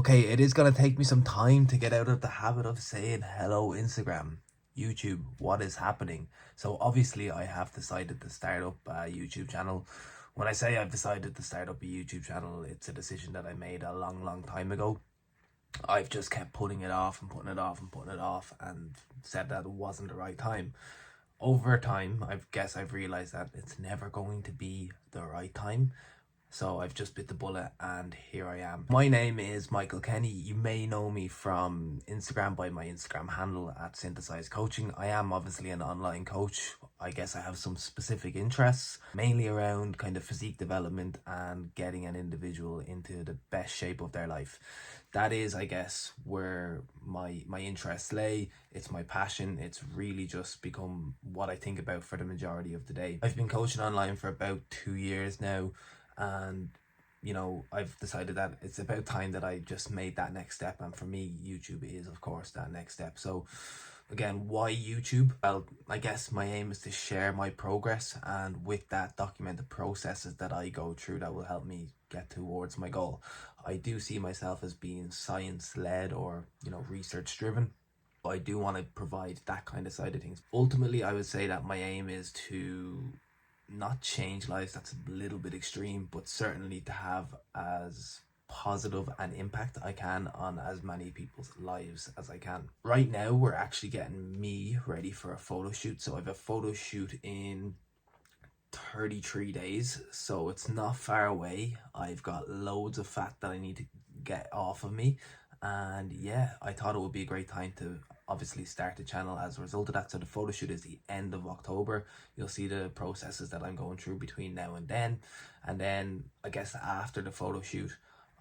Okay, it is going to take me some time to get out of the habit of saying hello Instagram, YouTube, what is happening. So obviously I have decided to start up a YouTube channel. When I say I've decided to start up a YouTube channel, it's a decision that I made a long time ago. I've just kept putting it off and putting it off and putting it off and said that it wasn't the right time. Over time, I guess I've realized that it's never going to be the right time. So I've just bit the bullet and here I am. My name is Michael Kenny. You may know me from Instagram by my Instagram handle at Synthesized Coaching. I am obviously an online coach. I guess I have some specific interests, mainly around kind of physique development and getting an individual into the best shape of their life. That is, I guess, where my interests lay. It's my passion. It's really just become what I think about for the majority of the day. I've been coaching online for about 2 years now. And you know, I've decided that it's about time that I just made that next step, and for me YouTube is of course that next step. So again, why YouTube? Well, I guess my aim is to share my progress, and with that document the processes that I go through that will help me get towards my goal. I do see myself as being science led or, you know, research driven. I do want to provide that kind of side of things. Ultimately, I would say that my aim is to not change lives, that's a little bit extreme, but certainly to have as positive an impact I can on as many people's lives as I can. Right now we're actually getting me ready for a photo shoot. So I have a photo shoot in 33 days, so it's not far away. I've got loads of fat that I need to get off of me, and yeah, I thought it would be a great time to obviously start the channel as a result of that. So the photo shoot is the end of October. You'll see the processes that I'm going through between now and then I guess after the photo shoot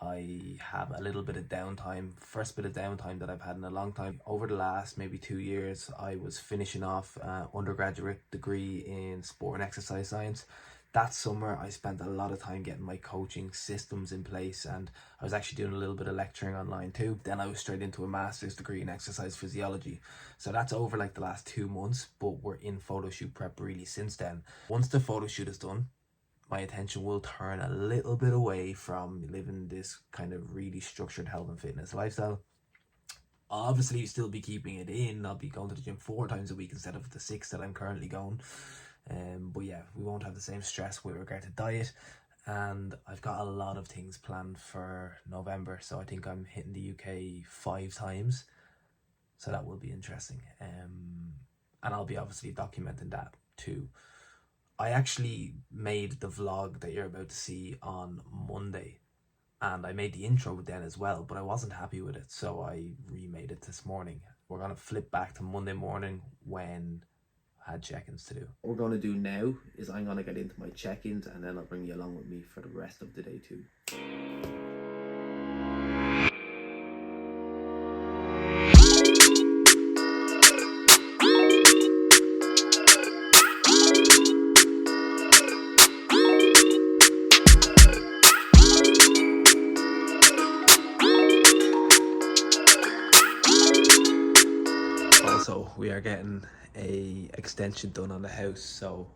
I have a little bit of downtime. First bit of downtime that I've had in a long time. Over the last maybe 2 years I was finishing off an undergraduate degree in sport and exercise science. That summer I spent a lot of time getting my coaching systems in place, and I was actually doing a little bit of lecturing online too. Then I was straight into a master's degree in exercise physiology. So that's over like the last 2 months, but we're in photo shoot prep really since then. Once the photo shoot is done, my attention will turn a little bit away from living this kind of really structured health and fitness lifestyle. I'll obviously still be keeping it in. I'll be going to the gym 4 times a week instead of the 6 that I'm currently going. But yeah, we won't have the same stress with regard to diet, and I've got a lot of things planned for November. So I think I'm hitting the UK 5 times, so that will be interesting, and I'll be obviously documenting that too. I actually made the vlog that you're about to see on Monday, and I made the intro then as well, but I wasn't happy with it, so I remade it this morning. We're going to flip back to Monday morning when I had check-ins to do. What we're going to do now is I'm going to get into my check-ins, and then I'll bring you along with me for the rest of the day too. Also, we are getting a extension done on the house, so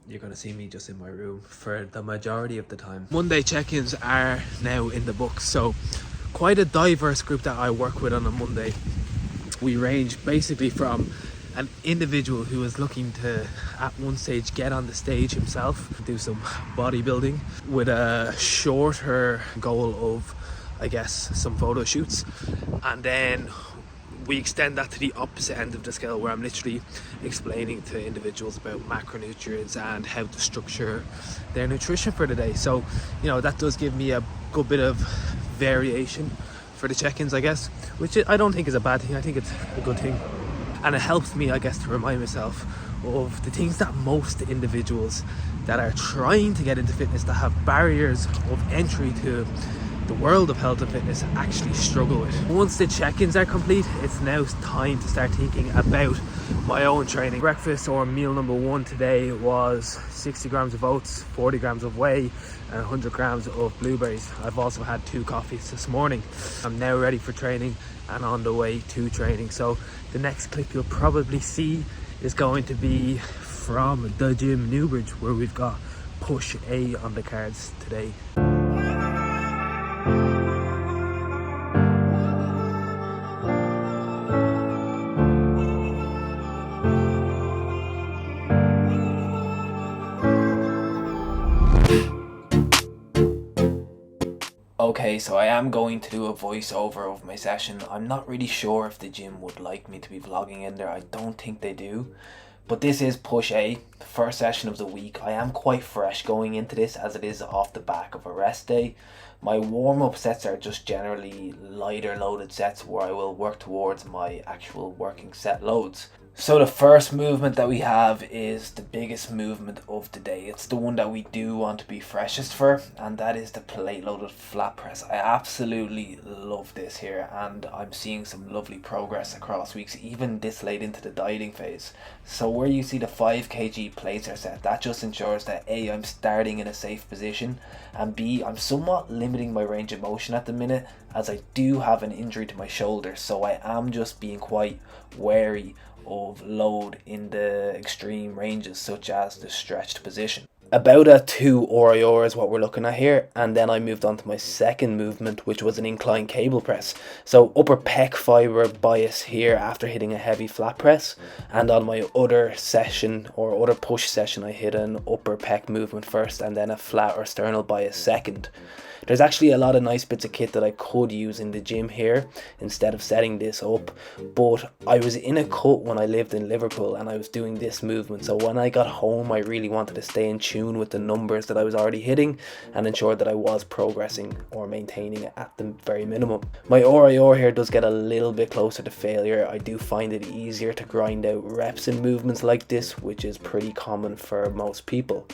you're going to see me just in my room for the majority of the time. Monday check-ins are now in the books, so quite a diverse group that I work with on a Monday. We range basically from an individual who is looking to at one stage get on the stage himself, do some bodybuilding with a shorter goal of, I guess, some photo shoots, and then we extend that to the opposite end of the scale, where I'm literally explaining to individuals about macronutrients and how to structure their nutrition for the day. So, you know, that does give me a good bit of variation for the check-ins, I guess, which I don't think is a bad thing. I think it's a good thing, and it helps me, I guess, to remind myself of the things that most individuals that are trying to get into fitness, that have barriers of entry to the world of health and fitness, actually struggle with. Once the check-ins are complete, it's now time to start thinking about my own training. Breakfast or meal number 1 today was 60 grams of oats, 40 grams of whey and 100 grams of blueberries. I've also had 2 coffees this morning. I'm now ready for training and on the way to training. So the next clip you'll probably see is going to be from the gym Newbridge, where we've got push A on the cards today. Okay, so I am going to do a voiceover of my session. I'm not really sure if the gym would like me to be vlogging in there. I don't think they do. But this is push A, the first session of the week. I am quite fresh going into this as it is off the back of a rest day. My warm-up sets are just generally lighter loaded sets where I will work towards my actual working set loads. So the first movement that we have is the biggest movement of the day. It's the one that we do want to be freshest for, and that is the plate loaded flat press. I absolutely love this here, and I'm seeing some lovely progress across weeks, even this late into the dieting phase. So where you see the 5 kg plates are set, that just ensures that A, I'm starting in a safe position, and B, I'm somewhat limiting my range of motion at the minute as I do have an injury to my shoulder, so I am just being quite wary of load in the extreme ranges such as the stretched position. About a 2 RIR is what we're looking at here, and then I moved on to my second movement, which was an incline cable press. So upper pec fiber bias here after hitting a heavy flat press, and on my other session or other push session I hit an upper pec movement first and then a flat or sternal bias second. There's actually a lot of nice bits of kit that I could use in the gym here instead of setting this up, but I was in a cut when I lived in Liverpool and I was doing this movement, so when I got home I really wanted to stay in tune with the numbers that I was already hitting and ensure that I was progressing or maintaining it at the very minimum. My RIR here does get a little bit closer to failure. I do find it easier to grind out reps in movements like this, which is pretty common for most people.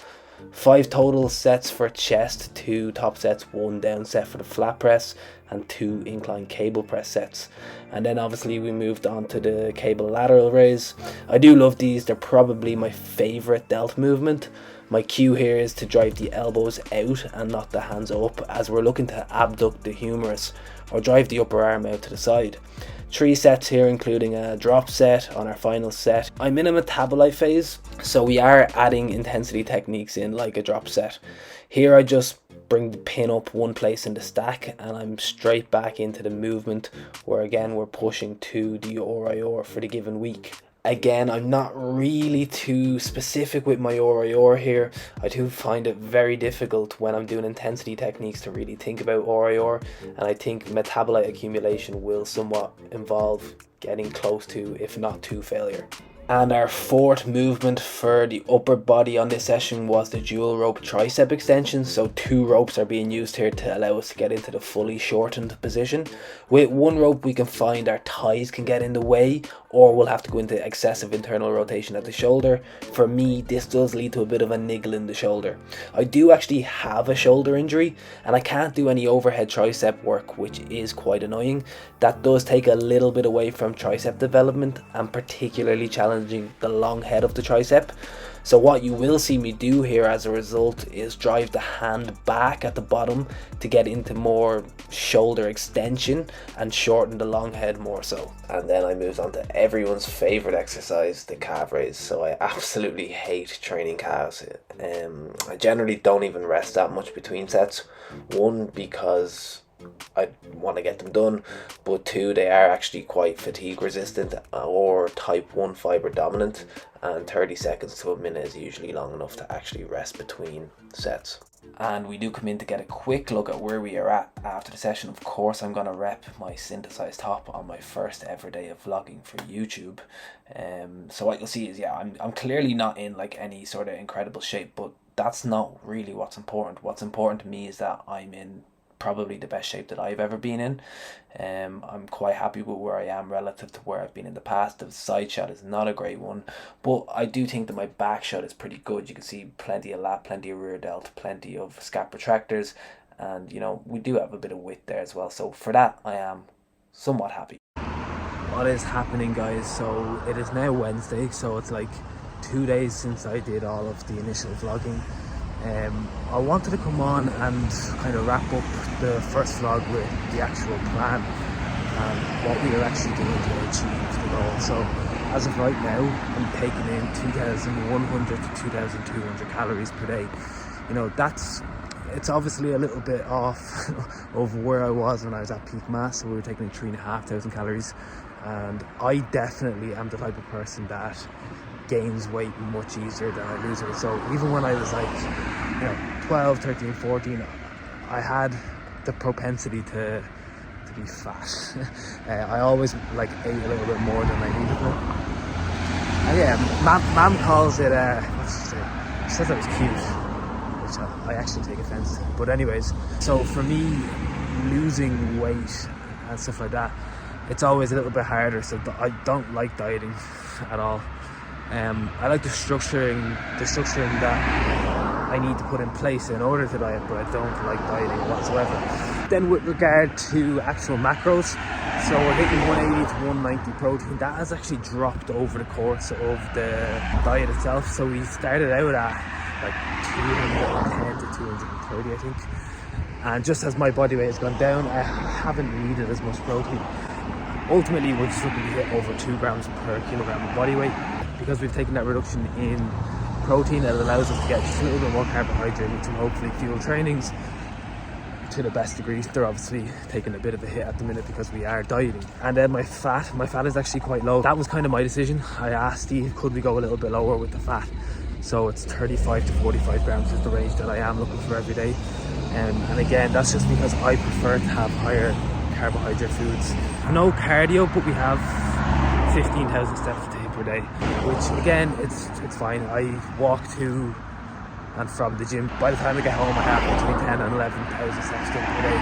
5 total sets for chest, 2 top sets, 1 down set for the flat press, and 2 incline cable press sets. And then obviously we moved on to the cable lateral raise. I do love these, they're probably my favourite delt movement. My cue here is to drive the elbows out and not the hands up, as we're looking to abduct the humerus or drive the upper arm out to the side. 3 sets here, including a drop set on our final set. I'm in a metabolite phase, so we are adding intensity techniques in like a drop set. Here I just bring the pin up one place in the stack and I'm straight back into the movement where again we're pushing to the RIR for the given week. Again, I'm not really too specific with my RIR here. I do find it very difficult when I'm doing intensity techniques to really think about RIR, and I think metabolite accumulation will somewhat involve getting close to, if not to, failure. And our fourth movement for the upper body on this session was the dual rope tricep extension. So 2 ropes are being used here to allow us to get into the fully shortened position. With 1 rope we can find our thighs can get in the way, or we'll have to go into excessive internal rotation at the shoulder. For me, this does lead to a bit of a niggle in the shoulder. I do actually have a shoulder injury and I can't do any overhead tricep work, which is quite annoying. That does take a little bit away from tricep development and particularly challenging the long head of the tricep. So what you will see me do here as a result is drive the hand back at the bottom to get into more shoulder extension and shorten the long head more so. And then I moved on to everyone's favorite exercise, the calf raise. So I absolutely hate training calves. I generally don't even rest that much between sets. 1, because I want to get them done, but 2, they are actually quite fatigue resistant or type 1 fiber dominant, and 30 seconds to a minute is usually long enough to actually rest between sets. And we do come in to get a quick look at where we are at after the session. Of course, I'm going to rep my synthesized top on my first ever day of vlogging for YouTube. So what you'll see is, yeah, I'm clearly not in like any sort of incredible shape, but that's not really what's important. What's important to me is that I'm in probably the best shape that I've ever been in. I'm quite happy with where I am relative to where I've been in the past. The side shot is not a great one, but I do think that my back shot is pretty good. You can see plenty of lat, plenty of rear delt, plenty of scap retractors, and you know, we do have a bit of width there as well. So for that, I am somewhat happy. What is happening, guys? So it is now Wednesday, so it's like 2 days since I did all of the initial vlogging. I wanted to come on and kind of wrap up the first vlog with the actual plan and what we are actually doing to achieve the goal. So as of right now, I'm taking in 2,100 to 2,200 calories per day. You know, it's obviously a little bit off of where I was when I was at peak mass. So we were taking in 3,500 calories, and I definitely am the type of person that gains weight much easier than I lose it. So even when I was like, you know, 12, 13, 14, I had the propensity to be fat. I always like ate a little bit more than I needed to. And yeah, Mam calls it what's she say? She says I was cute, which I actually take offense to. But anyways, so for me, losing weight and stuff like that, it's always a little bit harder. So I don't like dieting at all. I like the structuring that I need to put in place in order to diet, but I don't like dieting whatsoever. Then with regard to actual macros, so we're hitting 180 to 190 protein. That has actually dropped over the course of the diet itself. So we started out at like 210 to 230, I think. And just as my body weight has gone down, I haven't needed as much protein. Ultimately, we're just looking to hit over 2 grams per kilogram of body weight. Because we've taken that reduction in protein, it allows us to get just a little bit more carbohydrate, which will hopefully fuel trainings to the best degree. They're obviously taking a bit of a hit at the minute because we are dieting. And then my fat is actually quite low. That was kind of my decision. I asked Steve, could we go a little bit lower with the fat? So it's 35 to 45 grams is the range that I am looking for every day. And again, that's just because I prefer to have higher carbohydrate foods. No cardio, but we have 15,000 steps to hit per day, which again, it's fine. I walk to and from the gym. By the time I get home, I have between 10 and 11,000 steps done per day,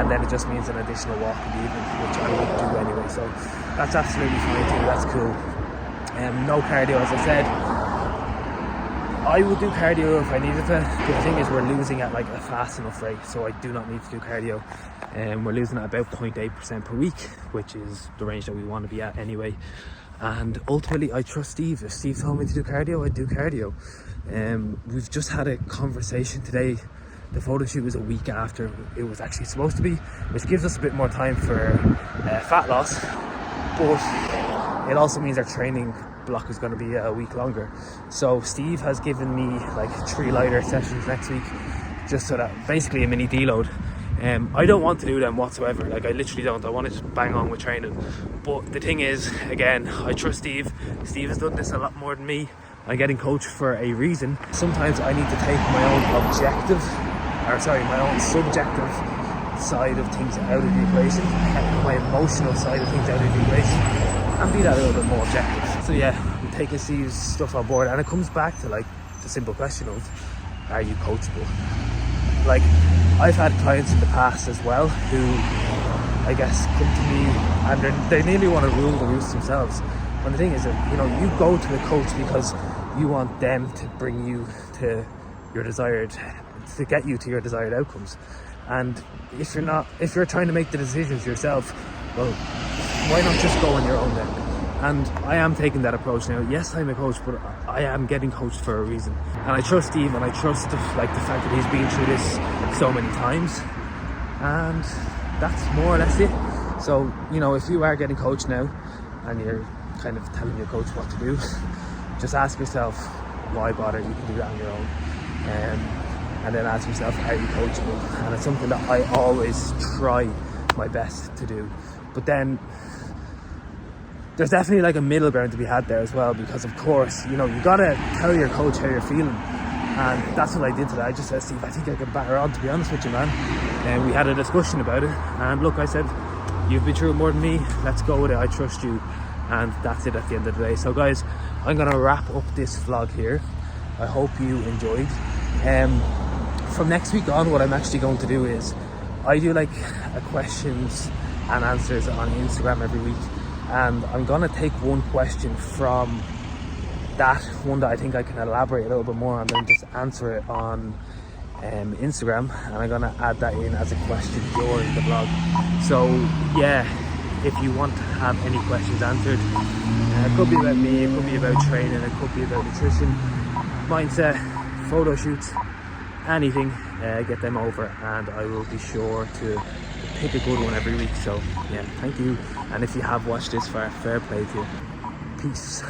and then it just means an additional walk in the evening, which I would do anyway. So that's absolutely fine too. That's cool. No cardio, as I said. I would do cardio if I needed to. The thing is, we're losing at like a fast enough rate, so I do not need to do cardio. We're losing at about 0.8% per week, which is the range that we want to be at anyway. And ultimately, I trust Steve. If Steve told me to do cardio, I'd do cardio. We've just had a conversation today. The photo shoot was a week after it was actually supposed to be, which gives us a bit more time for fat loss, but it also means our training block is going to be a week longer. So Steve has given me like 3 lighter sessions next week, just so that basically a mini deload. I don't want to do them whatsoever. Like, I literally don't. I want to just bang on with training. But the thing is, again, I trust Steve. Steve has done this a lot more than me. I'm getting coached for a reason. Sometimes I need to take my own my own subjective side of things out of the equation, my emotional side of things out of the equation, and be that a little bit more objective. So yeah, I'm taking Steve's stuff on board, and it comes back to like the simple question of, are you coachable? Like, I've had clients in the past as well who, I guess, come to me and they nearly want to rule the roost themselves. And the thing is that, you go to the coach because you want them to bring you to get you to your desired outcomes. And if you're trying to make the decisions yourself, well, why not just go on your own then? And I am taking that approach now. Yes, I'm a coach, but I am getting coached for a reason. And I trust Steve, and I trust the fact that he's been through this so many times. And that's more or less it. So, if you are getting coached now and you're kind of telling your coach what to do, just ask yourself, why bother? You can do that on your own. And then ask yourself, are you coachable? And it's something that I always try my best to do. But then there's definitely like a middle ground to be had there as well, because of course, you gotta tell your coach how you're feeling. And that's what I did today. I just said, Steve, I think I can batter on, to be honest with you, man. And we had a discussion about it. And look, I said, you've been through it more than me. Let's go with it. I trust you. And that's it at the end of the day. So guys, I'm gonna wrap up this vlog here. I hope you enjoyed. From next week on, what I'm actually going to do is I do like a questions and answers on Instagram every week. And I'm gonna take one question from that one that I think I can elaborate a little bit more on, and then just answer it on Instagram, and I'm gonna add that in as a question during the vlog. So yeah, if you want to have any questions answered, it could be about me, it could be about training, it could be about nutrition, mindset, photo shoots, anything, get them over, and I will be sure to pick a good one every week. So yeah, thank you. And if you have watched this far, fair play to you. Peace.